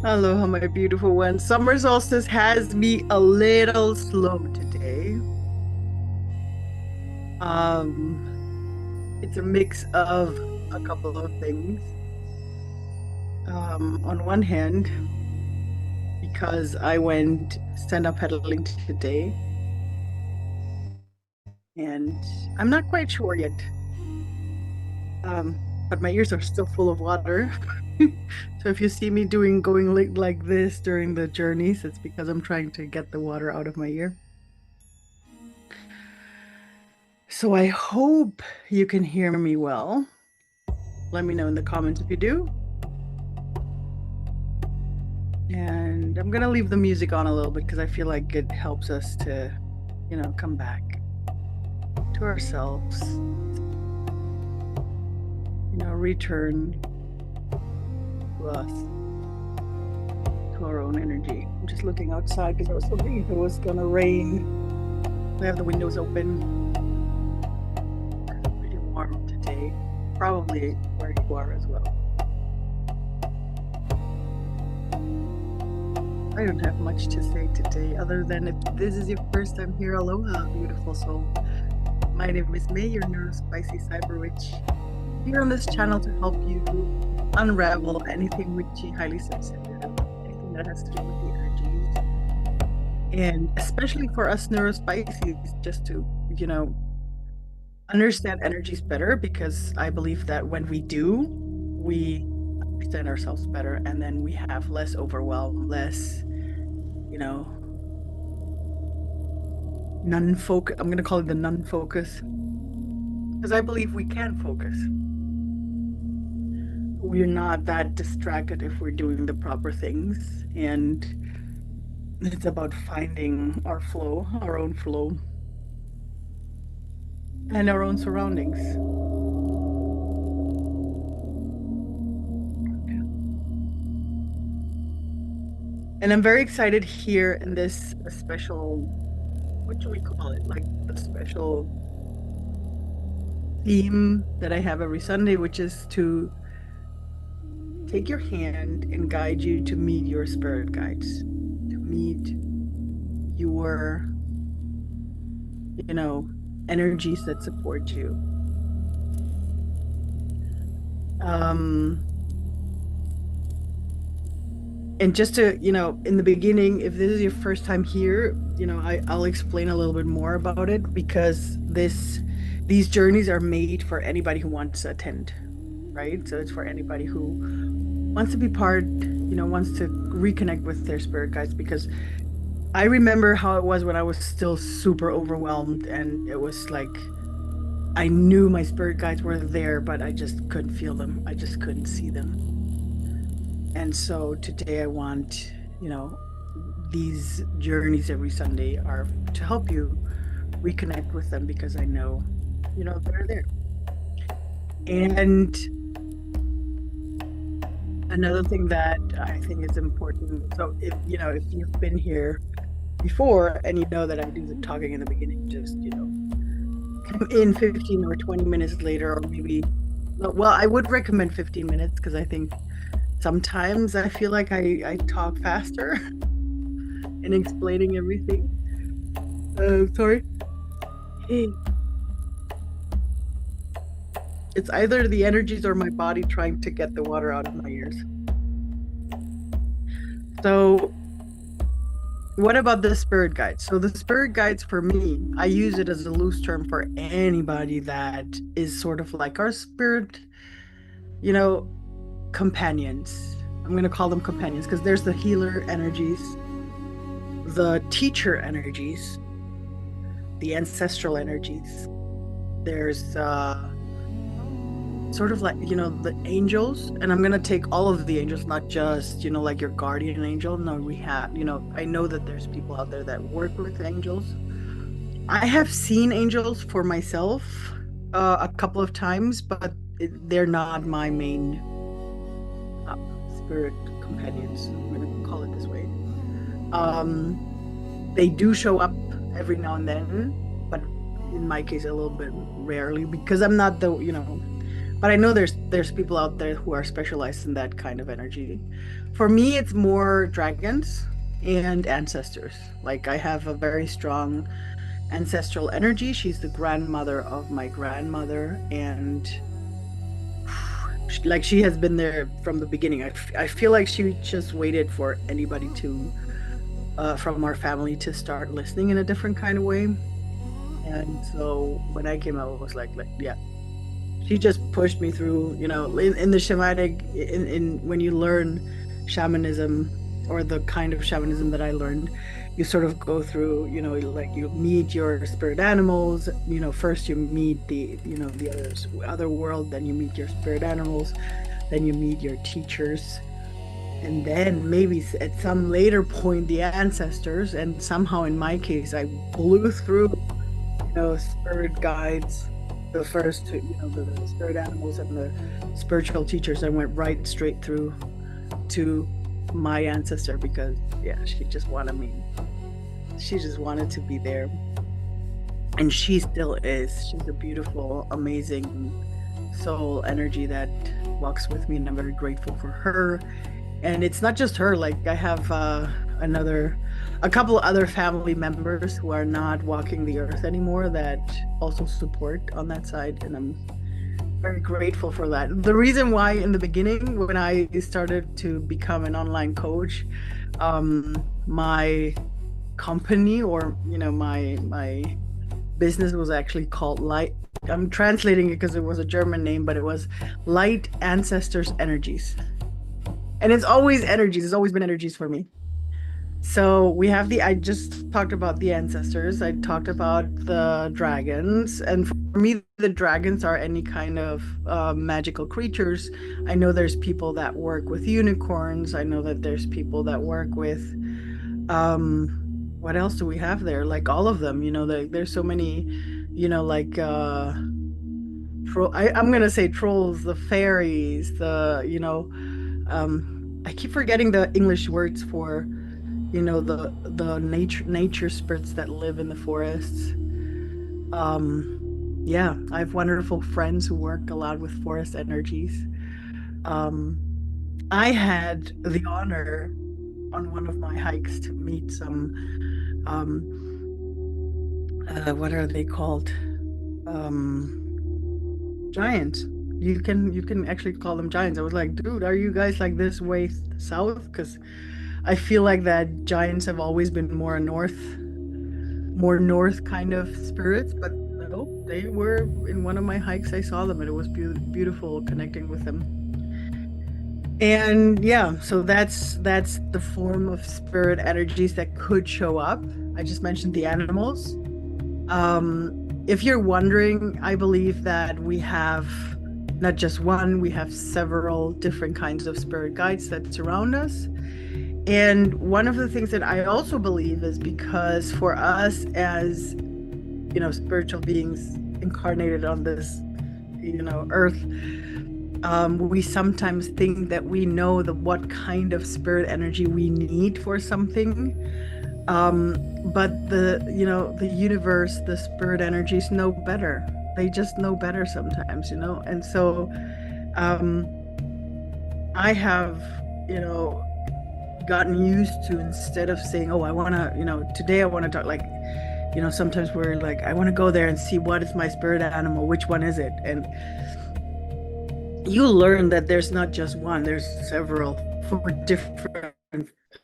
Aloha, my beautiful one. Summer solstice has me a little slow today. Um, it's a mix of a couple of things. On one hand, because I went stand-up paddling today, and I'm not quite sure yet. But my ears are still full of water. So if you see me going like this during the journeys, it's because I'm trying to get the water out of my ear. So I hope you can hear me well. Let me know in the comments if you do. And I'm gonna leave the music on a little bit because I feel like it helps us to, come back to ourselves, return to us, to our own energy. I'm just looking outside because I was hoping if it was gonna rain. We have the windows open. Pretty warm today. Probably where you are as well. I don't have much to say today other than if this is your first time here, aloha, beautiful soul. My name is May, your neurospicy cyberwitch. Here on this channel to help you unravel anything witchy, highly sensitive, anything that has to do with the energies. And especially for us neurospicies, just to, understand energies better, because I believe that when we do, we understand ourselves better, and then we have less overwhelm, less, non-focus. I'm going to call it the non-focus, because I believe we can focus. We're not that distracted if we're doing the proper things, and it's about finding our flow, our own flow, and our own surroundings. And I'm very excited here in this special, what do we call it? Like the special theme that I have every Sunday, which is to take your hand and guide you to meet your spirit guides, to meet your, energies that support you. And just to, in the beginning, if this is your first time here, I'll explain a little bit more about it, because these journeys are made for anybody who wants to attend, right? So it's for anybody who wants to be part, wants to reconnect with their spirit guides, because I remember how it was when I was still super overwhelmed, and it was like I knew my spirit guides were there, but I just couldn't feel them. I just couldn't see them. And so today I want, these journeys every Sunday are to help you reconnect with them, because I know, they're there. And another thing that I think is important, so if you've been here before and you know that I do the talking in the beginning, just, come in 15 or 20 minutes later, or maybe, well, I would recommend 15 minutes, because I think sometimes I feel like I talk faster in explaining everything. Sorry. Hey. It's either the energies or my body trying to get the water out of my ears. So what about the spirit guides? So the spirit guides, for me, I use it as a loose term for anybody that is sort of like our spirit, companions. I'm going to call them companions, because there's the healer energies, the teacher energies, the ancestral energies. There's sort of like, the angels. And I'm going to take all of the angels, not just, like your guardian angel. No, we have, I know that there's people out there that work with angels. I have seen angels for myself a couple of times, but they're not my main spirit companions. I'm going to call it this way. They do show up every now and then, but in my case, a little bit rarely, because I'm not the, But I know there's people out there who are specialized in that kind of energy. For me, it's more dragons and ancestors. Like I have a very strong ancestral energy. She's the grandmother of my grandmother, and like she has been there from the beginning. I feel like she just waited for anybody to from our family to start listening in a different kind of way. And so when I came out, I was like yeah, she just pushed me through, in the shamanic, in when you learn shamanism, or the kind of shamanism that I learned, you sort of go through, like you meet your spirit animals, first you meet the other world, then you meet your spirit animals, then you meet your teachers, and then maybe at some later point the ancestors, and somehow in my case I blew through, spirit guides, the first, the spirit animals and the spiritual teachers, and went right straight through to my ancestor, because yeah, she just wanted to be there, and she still is. She's a beautiful, amazing soul energy that walks with me, and I'm very grateful for her. And it's not just her, like I have a couple other family members who are not walking the earth anymore that also support on that side, and I'm very grateful for that. The reason why in the beginning, when I started to become an online coach, my company, or my business, was actually called Light. I'm translating it because it was a German name, but it was Light Ancestors Energies. And it's always energies. It's always been energies for me. So we have I just talked about the ancestors. I talked about the dragons. And for me, the dragons are any kind of magical creatures. I know there's people that work with unicorns. I know that there's people that work with, what else do we have there? Like all of them, there's so many, like, I'm going to say trolls, the fairies, I keep forgetting the English words for, the nature spirits that live in the forests. Yeah, I have wonderful friends who work a lot with forest energies. I had the honor on one of my hikes to meet some, what are they called? Giants. You can actually call them giants. I was like, dude, are you guys like this way south? Because I feel like that giants have always been more north kind of spirits, but no, they were in one of my hikes. I saw them, and it was beautiful connecting with them. And yeah, so that's the form of spirit energies that could show up. I just mentioned the animals. If you're wondering, I believe that we have not just one, we have several different kinds of spirit guides that surround us. And one of the things that I also believe is because for us as, spiritual beings incarnated on this, earth, we sometimes think that we know what kind of spirit energy we need for something. But the universe, the spirit energies know better. They just know better sometimes, And so I have, gotten used to, instead of saying, oh, I want to, today I want to talk, like, sometimes we're like, I want to go there and see what is my spirit animal, which one is it? And you learn that there's not just one, there's several for different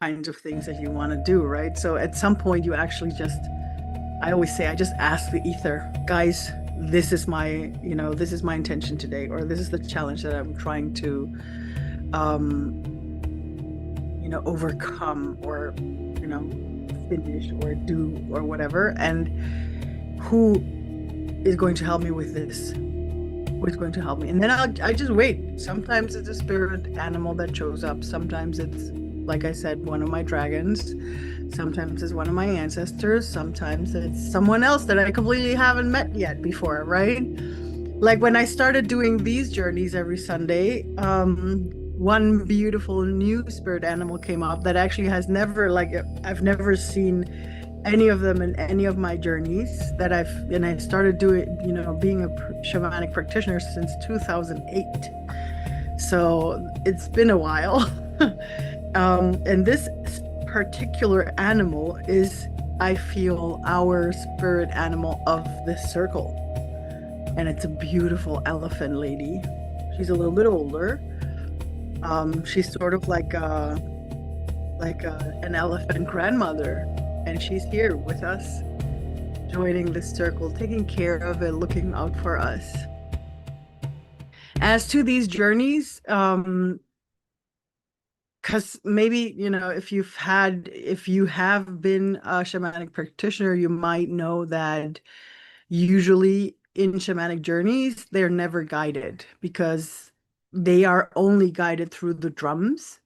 kinds of things that you want to do, right? So at some point you actually I always say, I just ask the ether, guys, this is my intention today, or this is the challenge that I'm trying to overcome, or finish, or do, or whatever, and who is going to help me with this, who is going to help me. And then I just wait. Sometimes it's a spirit animal that shows up, sometimes it's, like I said, one of my dragons, sometimes it's one of my ancestors, sometimes it's someone else that I completely haven't met yet before, right? Like when I started doing these journeys every Sunday, one beautiful new spirit animal came up that actually has never, I've never seen any of them in any of my journeys that and I started doing, being a shamanic practitioner since 2008. So it's been a while. And this particular animal is, I feel, our spirit animal of this circle. And it's a beautiful elephant lady. She's a little bit older. She's sort of an elephant grandmother, and she's here with us, joining this circle, taking care of it, looking out for us. As to these journeys, because maybe, if you have been a shamanic practitioner, you might know that usually in shamanic journeys, they're never guided because they are only guided through the drums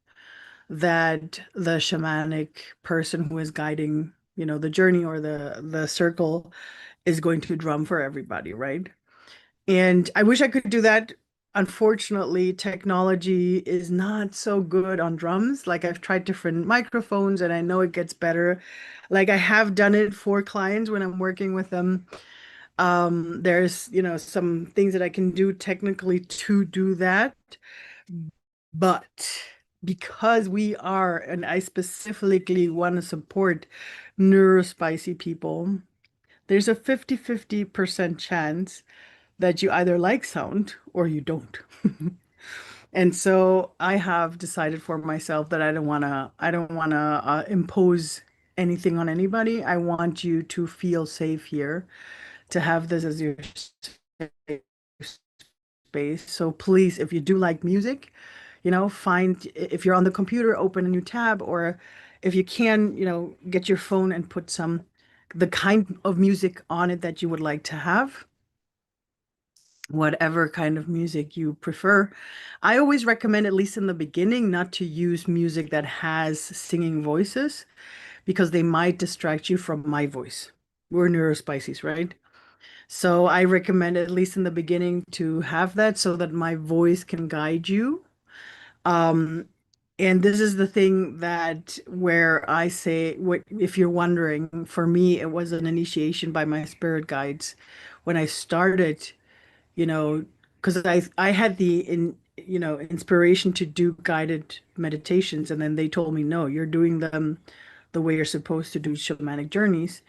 that the shamanic person who is guiding, the journey or the circle is going to drum for everybody, right? And I wish I could do that. Unfortunately, technology is not so good on drums. Like I've tried different microphones and I know it gets better. Like I have done it for clients when I'm working with them. There's, some things that I can do technically to do that. But because we are, and I specifically want to support neurospicy people, there's a 50-50% chance that you either like sound or you don't. And so I have decided for myself that I don't want to impose anything on anybody. I want you to feel safe here, to have this as your safe space. So please, if you do like music, find, if you're on the computer, open a new tab, or if you can, get your phone and put the kind of music on it that you would like to have, whatever kind of music you prefer. I always recommend, at least in the beginning, not to use music that has singing voices because they might distract you from my voice. We're neurospices, right? So I recommend, at least in the beginning, to have that so that my voice can guide you. Um, and this is the thing that where I say, what if you're wondering, for me, it was an initiation by my spirit guides when I started, you know, because I had inspiration to do guided meditations, and then they told me, no, you're doing them the way you're supposed to do shamanic journeys.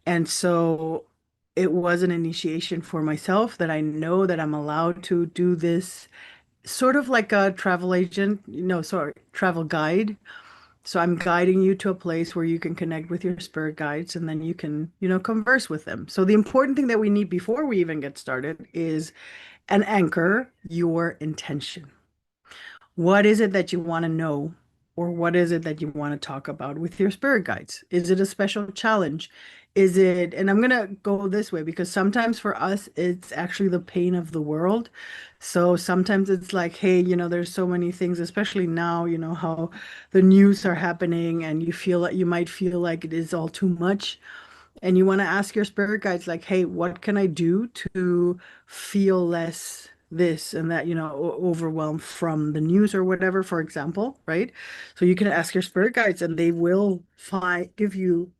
And so it was an initiation for myself that I know that I'm allowed to do this sort of like a travel agent, sorry, travel guide. So I'm guiding you to a place where you can connect with your spirit guides and then you can, converse with them. So the important thing that we need before we even get started is an anchor, your intention. What is it that you want to know? Or what is it that you want to talk about with your spirit guides? Is it a special challenge? Is it, and I'm going to go this way because sometimes for us, it's actually the pain of the world. So sometimes it's like, hey, there's so many things, especially now, how the news are happening and you might feel like it is all too much. And you want to ask your spirit guides, like, hey, what can I do to feel less this and that, overwhelmed from the news or whatever, for example, right? So you can ask your spirit guides and they will give you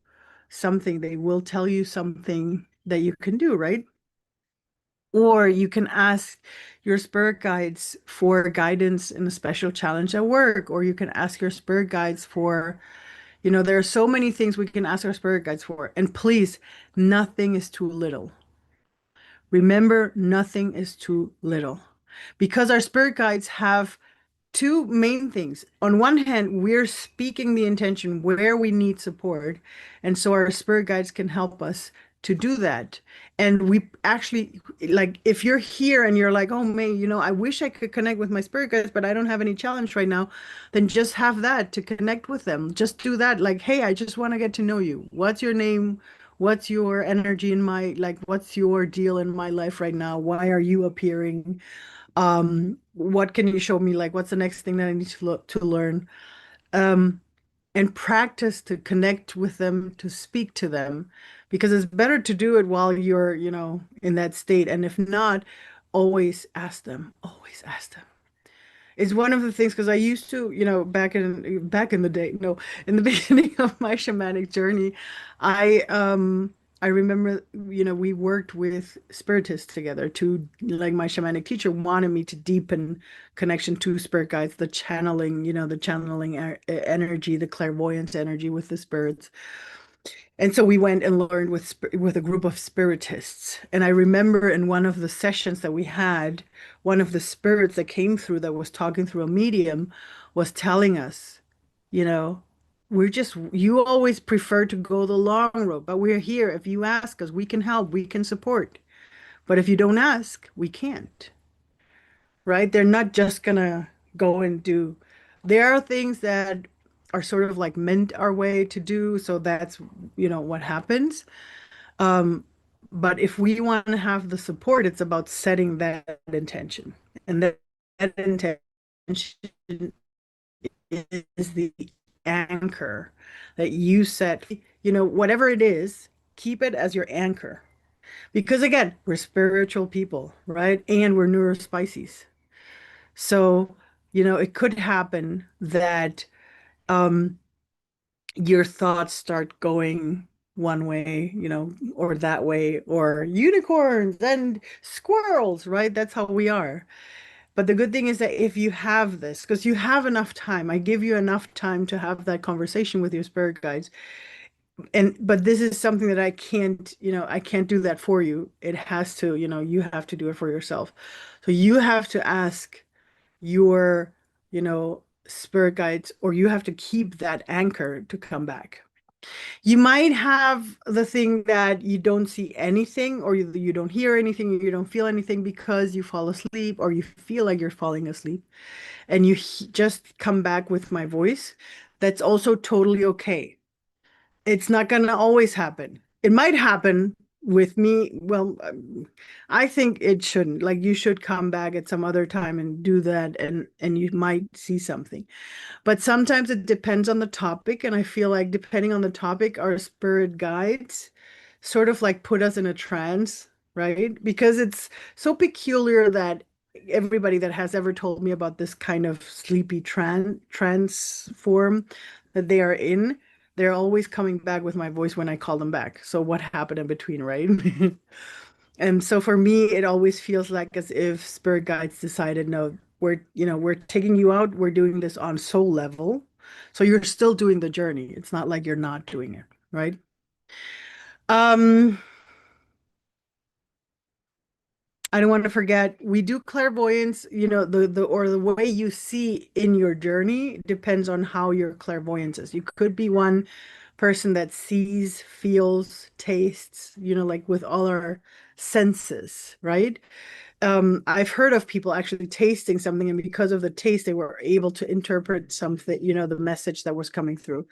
something, they will tell you something that you can do, right? Or you can ask your spirit guides for guidance in a special challenge at work, or you can ask your spirit guides for, there are so many things we can ask our spirit guides for. And please, nothing is too little. Remember, nothing is too little because our spirit guides have two main things. On one hand, we're speaking the intention where we need support. And so our spirit guides can help us to do that. And we actually, like, if you're here and you're like, oh, May, I wish I could connect with my spirit guides, but I don't have any challenge right now, then just have that to connect with them. Just do that. Like, hey, I just want to get to know you. What's your name? What's your energy what's your deal in my life right now? Why are you appearing? What can you show me? Like, what's the next thing that I need to learn? Um, and practice to connect with them, to speak to them, because it's better to do it while you're, in that state. And if not, always ask them, always ask them. It's one of the things because I used to, back in the day, no, in the beginning of my shamanic journey, I remember, we worked with spiritists together to, like, my shamanic teacher wanted me to deepen connection to spirit guides, the channeling energy, the clairvoyance energy with the spirits. And so we went and learned with a group of spiritists. And I remember in one of the sessions that we had, one of the spirits that came through that was talking through a medium was telling us, you know, you always prefer to go the long road, but we're here. If you ask us, we can help, we can support. But if you don't ask, we can't, right? They're not just gonna go and do. There are things that are sort of like meant our way to do. So that's, what happens. Um, but if we want to have the support, it's about setting that intention. And that intention is the anchor that you set. Whatever it is, keep it as your anchor. Because again, we're spiritual people, right? And we're neurospices. So, it could happen that um, your thoughts start going one way, or that way, or unicorns and squirrels, right? That's how we are. But the good thing is that if you have this, because you have enough time, I give you enough time to have that conversation with your spirit guides. But this is something that I can't do that for you. It has to, you have to do it for yourself. So you have to ask your, spirit guides, or you have to keep that anchor to come back. You might have the thing that you don't see anything, or you don't hear anything, you don't feel anything because you fall asleep, or you feel like you're falling asleep, and you just come back with my voice. That's also totally okay. It's not going to always happen. It might happen with me. Well, I think it shouldn't. Like, you should come back at some other time and do that, and you might see something. But sometimes it depends on the topic, and I feel like depending on the topic, our spirit guides sort of like put us in a trance, right? Because it's so peculiar that everybody that has ever told me about this kind of sleepy trance form that they are in, they're always coming back with my voice when I call them back. So what happened in between, right? And so for me, it always feels like as if spirit guides decided, no, we're taking you out. We're doing this on soul level. So you're still doing the journey. It's not like you're not doing it, right? Um, I don't want to forget, we do clairvoyance, the way you see in your journey depends on how your clairvoyance is. You could be one person that sees, feels, tastes, like with all our senses, right? I've heard of people actually tasting something, and because of the taste, they were able to interpret something, the message that was coming through.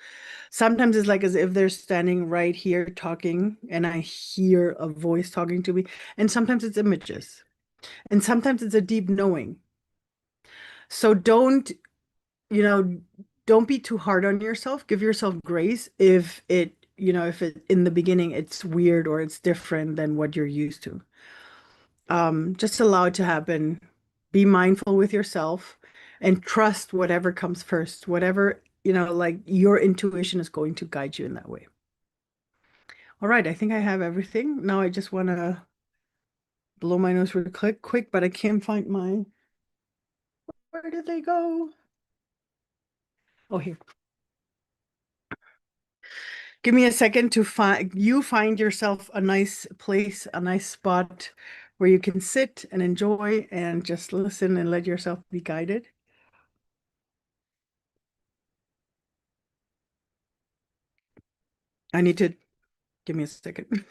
Sometimes it's like as if they're standing right here talking, and I hear a voice talking to me, and sometimes it's images, and sometimes it's a deep knowing. So you know, don't be too hard on yourself. Give yourself grace if in the beginning it's weird or it's different than what you're used to. Just allow it to happen. Be mindful with yourself and trust whatever comes first, whatever, like your intuition is going to guide you in that way. All right, I think I have everything. Now I just want to blow my nose really quick, but I can't find where did they go? Oh, here. Give me a second to find yourself a nice place, a nice spot where you can sit and enjoy and just listen and let yourself be guided. I need to give me a second.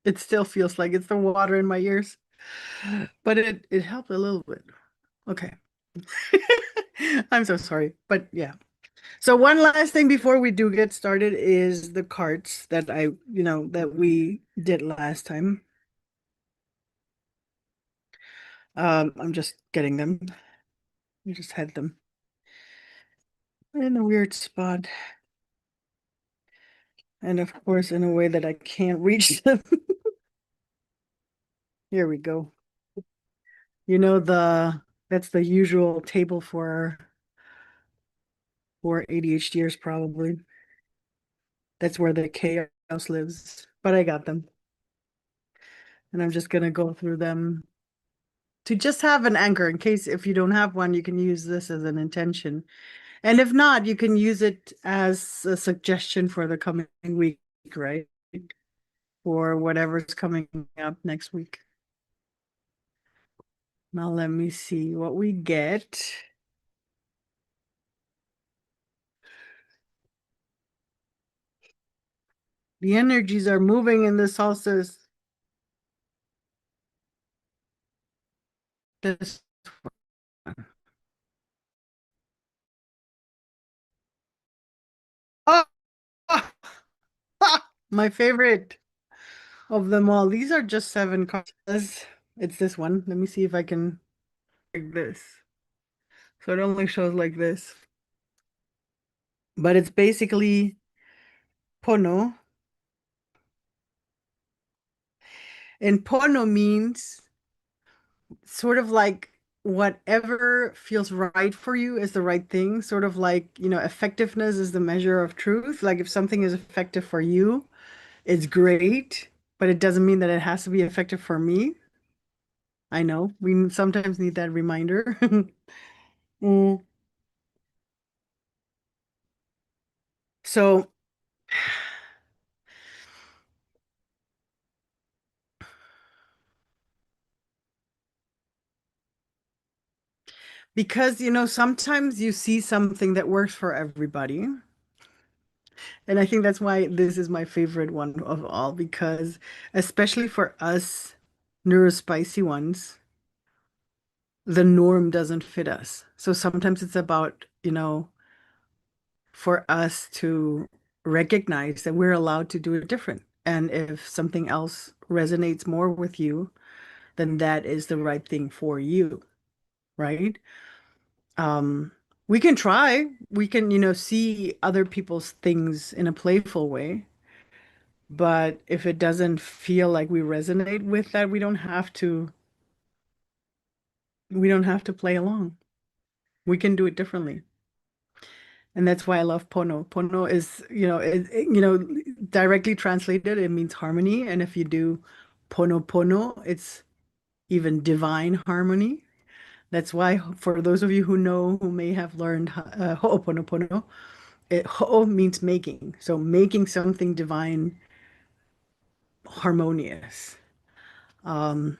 It still feels like it's the water in my ears, but it helped a little bit. Okay. I'm so sorry, but yeah. So one last thing before we do get started is the cards that we did last time. I'm just getting them. I just had them in a weird spot. And of course, in a way that I can't reach them. Here we go. You know, that's the usual table for ADHDers probably. That's where the chaos lives. But I got them. And I'm just gonna go through them to just have an anchor in case if you don't have one, you can use this as an intention. And if not, you can use it as a suggestion for the coming week, right? For whatever's coming up next week. Now let me see what we get. The energies are moving in the solstice. This one. Oh, my favorite of them all. These are just 7 cards. It's this one. Let me see if I can like this. So it only shows like this. But it's basically Pono. And Pono means sort of like whatever feels right for you is the right thing. Sort of like, effectiveness is the measure of truth. Like if something is effective for you, it's great, but it doesn't mean that it has to be effective for me. I know we sometimes need that reminder. Mm. So, because, sometimes you see something that works for everybody. And I think that's why this is my favorite one of all, because especially for us neurospicy ones, the norm doesn't fit us. So sometimes it's about, for us to recognize that we're allowed to do it different. And if something else resonates more with you, then that is the right thing for you, right? Um, we can try, we can, see other people's things in a playful way. But if it doesn't feel like we resonate with that, we don't have to play along. We can do it differently. And that's why I love Pono. Pono is, directly translated, it means harmony. And if you do Pono Pono, it's even divine harmony. That's why, for those of you who know, who may have learned Ho'oponopono, Ho'o means making. So making something divine harmonious. Um,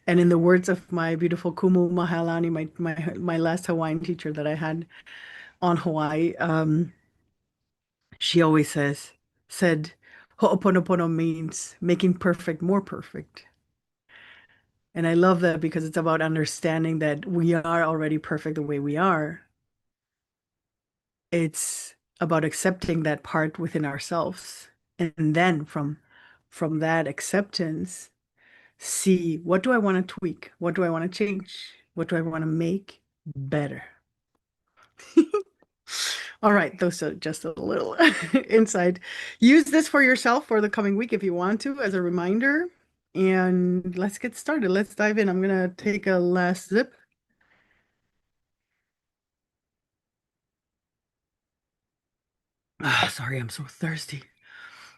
and in the words of my beautiful Kumu Mahalani, my last Hawaiian teacher that I had on Hawaii, she always said, Ho'oponopono means making perfect more perfect. And I love that because it's about understanding that we are already perfect the way we are. It's about accepting that part within ourselves. And then from that acceptance, see what do I want to tweak? What do I want to change? What do I want to make better? All right, those are just a little insight. Use this for yourself for the coming week if you want to, as a reminder. And let's get started. Let's dive in. I'm gonna take a last zip. Ah, sorry, I'm so thirsty.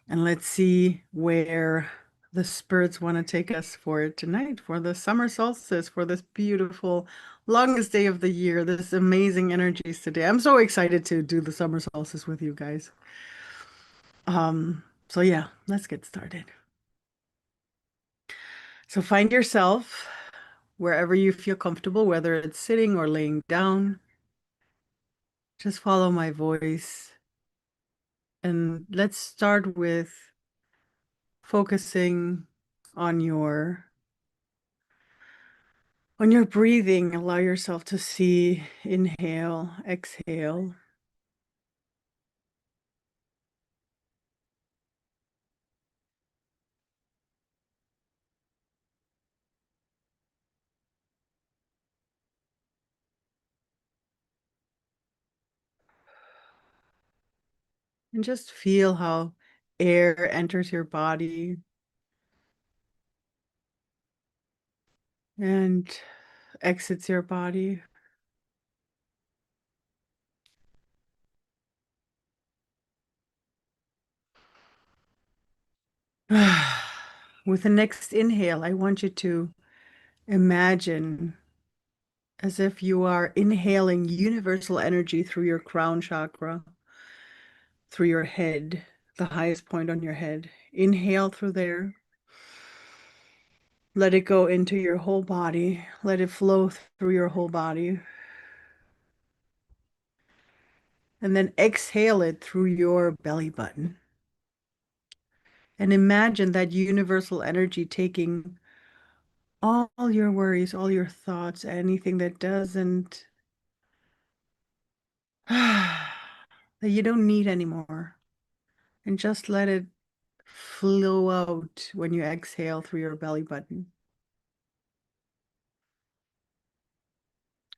And let's see where the spirits want to take us for tonight, for the summer solstice, for this beautiful, longest day of the year, this amazing energies today. I'm so excited to do the summer solstice with you guys. So yeah, let's get started. So find yourself wherever you feel comfortable, whether it's sitting or laying down. Just follow my voice. And let's start with focusing on your breathing. Allow yourself to see, inhale, exhale. And just feel how air enters your body and exits your body. With the next inhale, I want you to imagine as if you are inhaling universal energy through your crown chakra, through your head, the highest point on your head. Inhale through there. Let it go into your whole body. Let it flow through your whole body. And then exhale it through your belly button. And imagine that universal energy taking all your worries, all your thoughts, anything that doesn't, that you don't need anymore. And just let it flow out when you exhale through your belly button.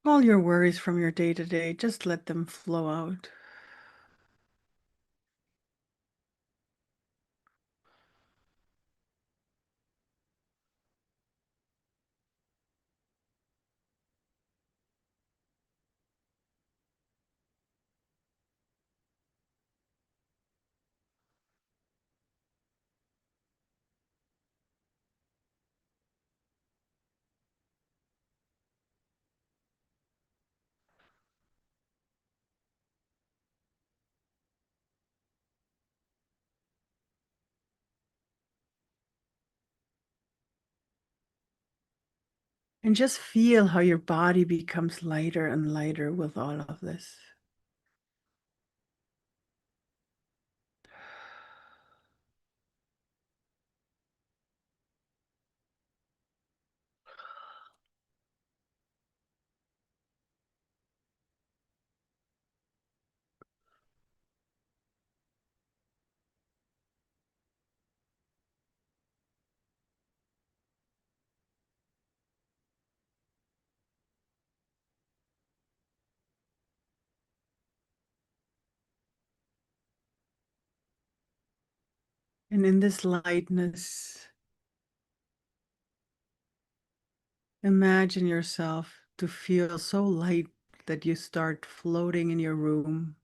All your worries from your day to day, just let them flow out. And just feel how your body becomes lighter and lighter with all of this. And in this lightness, imagine yourself to feel so light that you start floating in your room,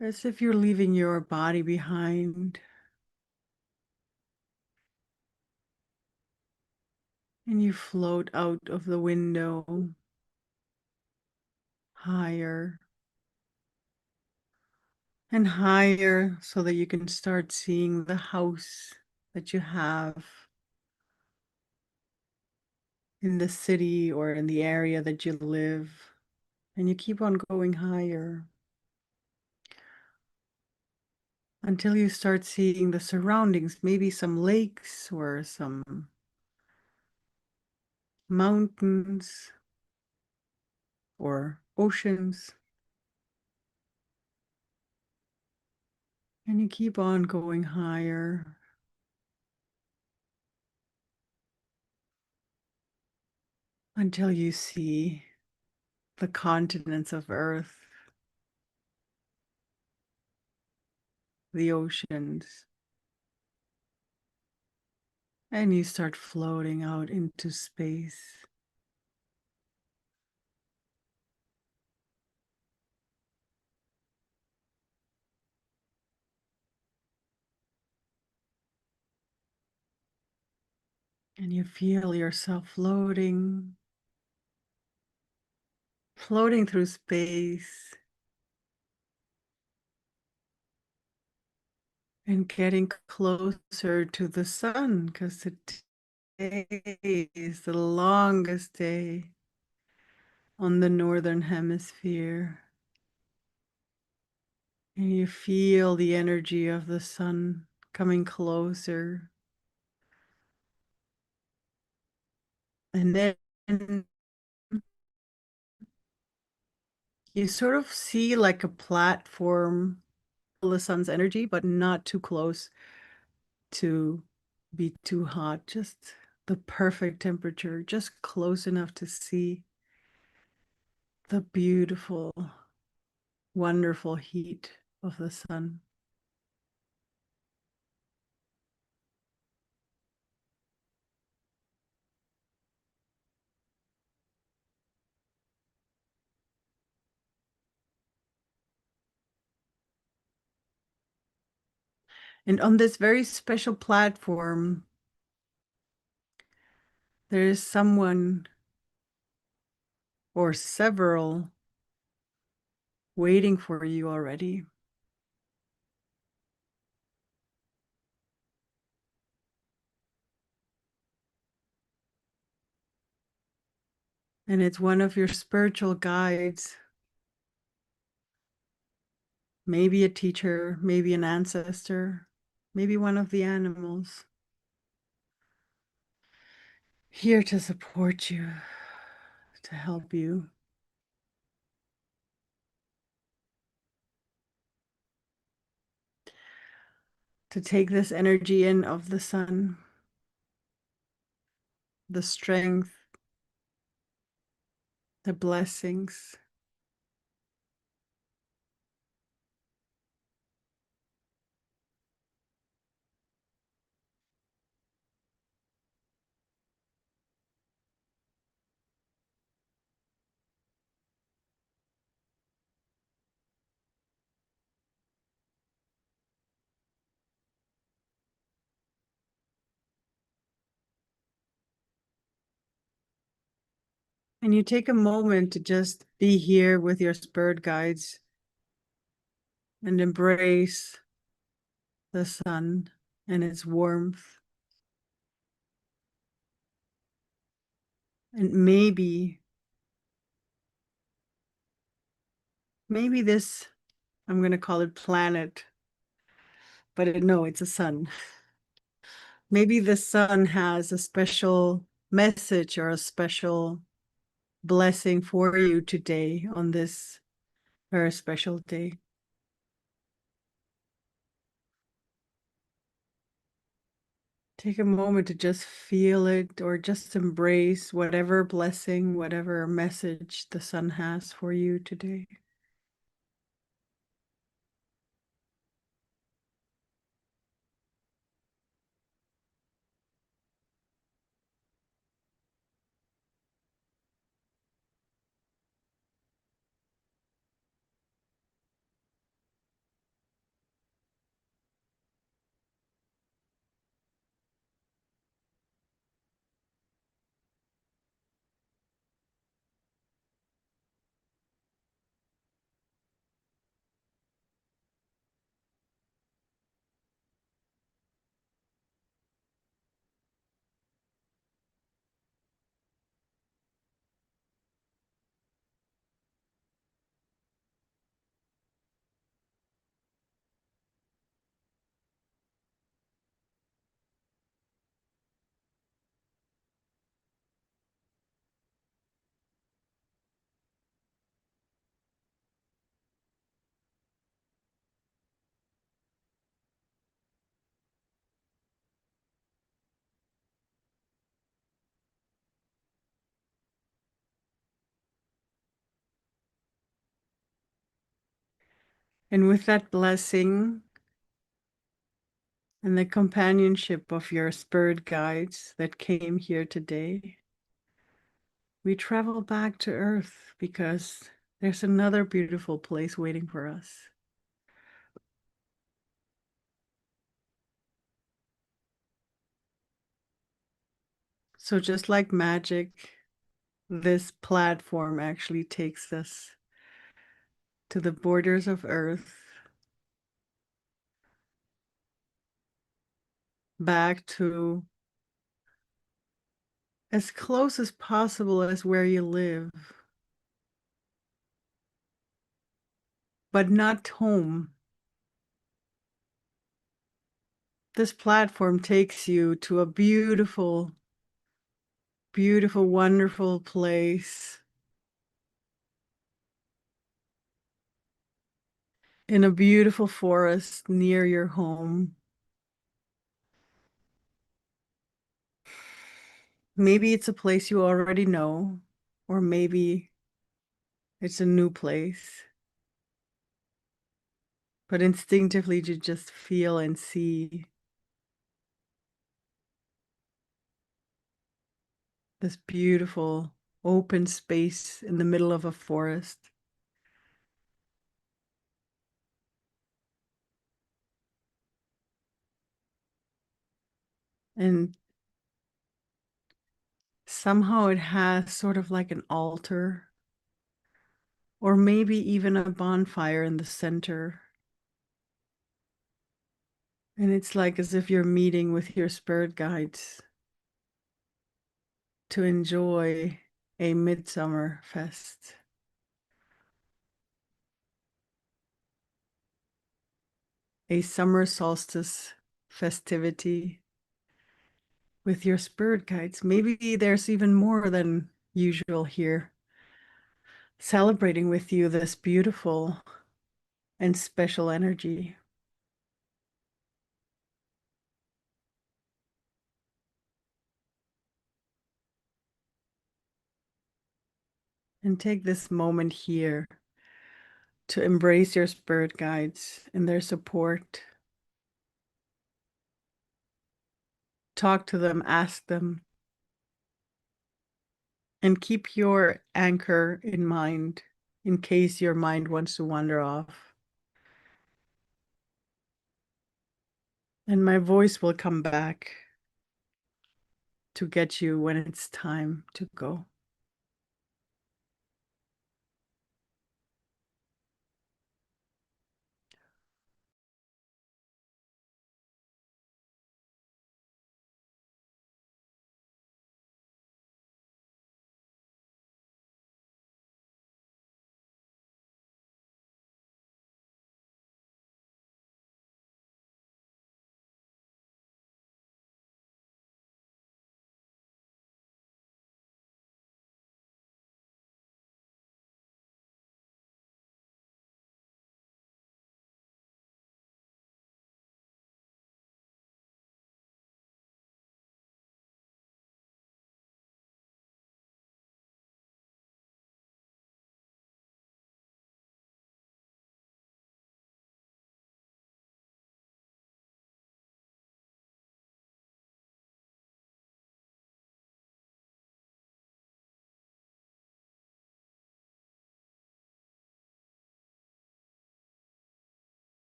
as if you're leaving your body behind. And you float out of the window higher and higher so that you can start seeing the house that you have in the city or in the area that you live. And you keep on going higher until you start seeing the surroundings, maybe some lakes or some mountains or oceans. And you keep on going higher until you see the continents of Earth, the oceans, and you start floating out into space. And you feel yourself floating through space and getting closer to the sun because today is the longest day on the northern hemisphere. And you feel the energy of the sun coming closer. And then you sort of see like a platform, the sun's energy, but not too close to be too hot. Just the perfect temperature, just close enough to see the beautiful wonderful heat of the sun. And on this very special platform, there is someone or several waiting for you already. And it's one of your spiritual guides, maybe a teacher, maybe an ancestor, maybe one of the animals, here to support you, to help you. To take this energy in of the sun, the strength, the blessings. And you take a moment to just be here with your spirit guides and embrace the sun and its warmth. And maybe this, I'm going to call it planet, but no, it's a sun. Maybe the sun has a special message or a special blessing for you today on this very special day. Take a moment to just feel it or just embrace whatever blessing, whatever message the sun has for you today. And with that blessing and the companionship of your spirit guides that came here today, we travel back to Earth because there's another beautiful place waiting for us. So just like magic, this platform actually takes us to the borders of Earth, back to as close as possible as where you live, but not home. This platform takes you to a beautiful, beautiful, wonderful place in a beautiful forest near your home. Maybe it's a place you already know, or maybe it's a new place. but instinctively to just feel and see this beautiful open space in the middle of a forest. And somehow it has sort of like an altar, or maybe even a bonfire in the center. And it's like as if you're meeting with your spirit guides to enjoy a midsummer fest, a summer solstice festivity with your spirit guides. Maybe there's even more than usual here, celebrating with you this beautiful and special energy. And take this moment here to embrace your spirit guides and their support. Talk to them, ask them, and keep your anchor in mind in case your mind wants to wander off. And my voice will come back to get you when it's time to go.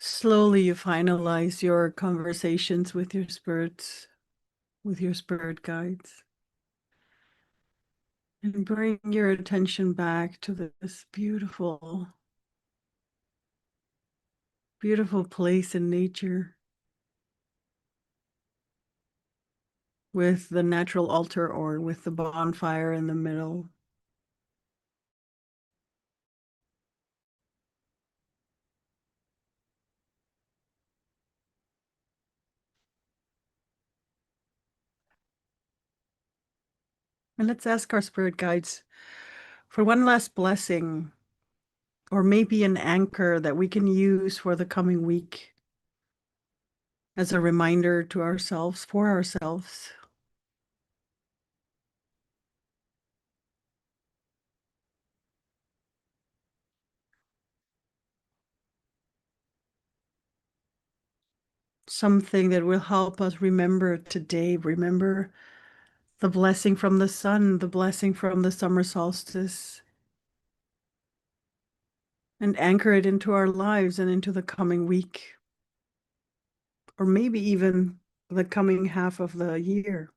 Slowly you finalize your conversations with your spirit guides, and bring your attention back to this beautiful, beautiful place in nature with the natural altar or with the bonfire in the middle. And let's ask our spirit guides for one last blessing, or maybe an anchor that we can use for the coming week as a reminder to ourselves, for ourselves. Something that will help us remember today, remember the blessing from the sun, the blessing from the summer solstice, and anchor it into our lives and into the coming week, or maybe even the coming half of the year.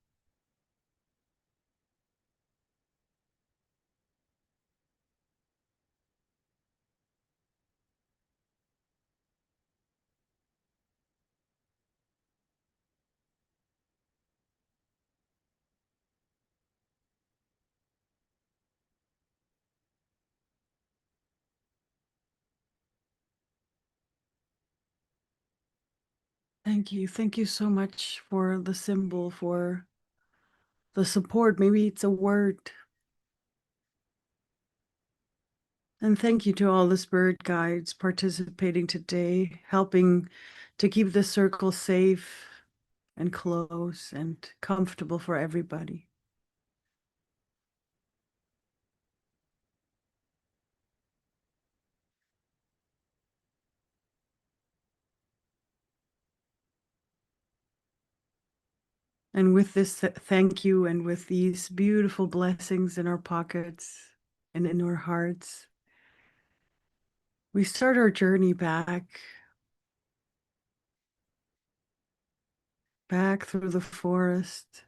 Thank you. Thank you so much for the symbol, for the support. Maybe it's a word. And thank you to all the spirit guides participating today, helping to keep the circle safe and close and comfortable for everybody. And with this thank you, and with these beautiful blessings in our pockets and in our hearts, we start our journey back through the forest,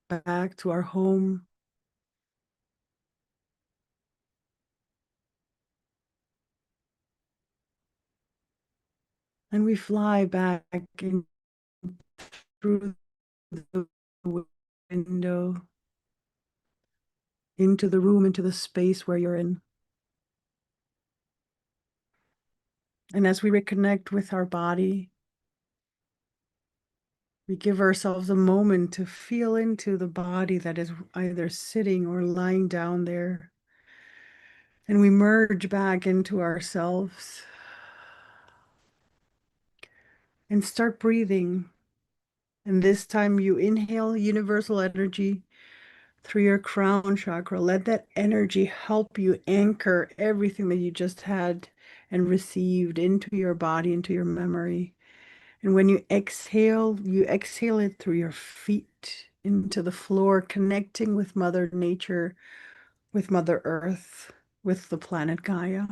back to our home. And we fly back in through the window, into the room, into the space where you're in. And as we reconnect with our body, we give ourselves a moment to feel into the body that is either sitting or lying down there. And we merge back into ourselves and start breathing. And this time you inhale universal energy through your crown chakra. Let that energy help you anchor everything that you just had and received into your body, into your memory. And when you exhale it through your feet into the floor, connecting with Mother Nature, with Mother Earth, with the planet Gaia.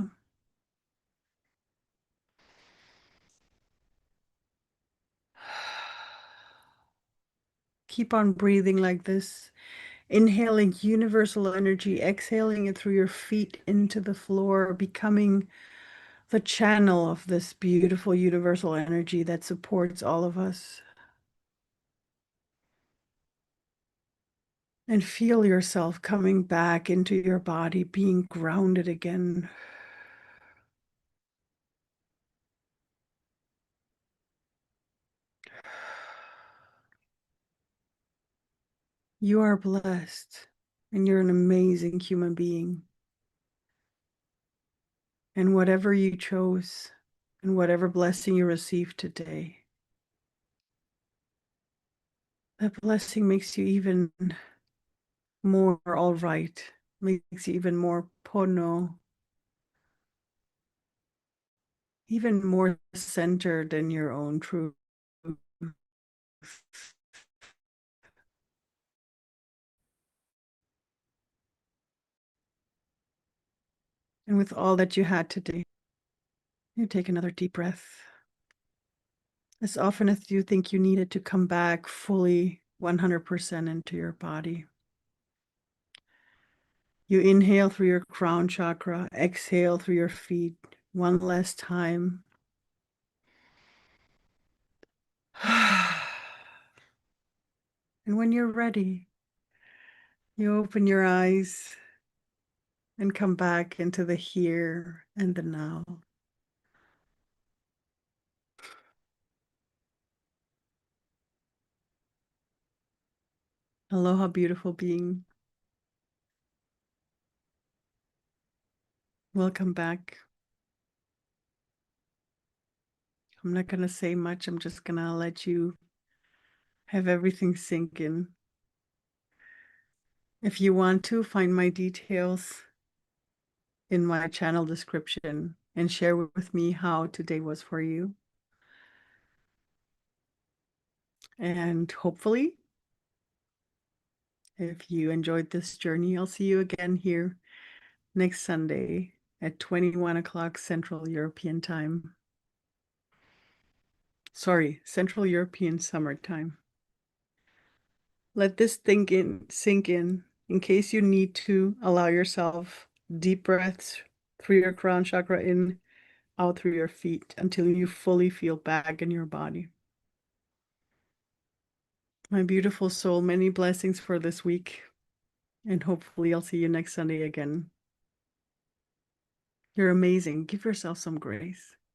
Keep on breathing like this, inhaling universal energy, exhaling it through your feet into the floor, becoming the channel of this beautiful universal energy that supports all of us. And feel yourself coming back into your body, being grounded again. You are blessed, and you're an amazing human being. And whatever you chose, and whatever blessing you received today, that blessing makes you even more all right, makes you even more pono, even more centered in your own truth. And with all that you had today, You take another deep breath. As often as you think you need it to come back fully 100% into your body. You inhale through your crown chakra, exhale through your feet one last time. And when you're ready, you open your eyes and come back into the here and the now. Aloha, beautiful being. Welcome back. I'm not going to say much. I'm just going to let you have everything sink in. If you want to, find my details in my channel description and share with me how today was for you. And hopefully, if you enjoyed this journey, I'll see you again here next Sunday at 21 o'clock Central European Time. Sorry, Central European Summer Time. Let this sink in case you need to allow yourself deep breaths through your crown chakra in, out through your feet until you fully feel back in your body. My beautiful soul, many blessings for this week, and hopefully I'll see you next Sunday again. You're amazing. Give yourself some grace.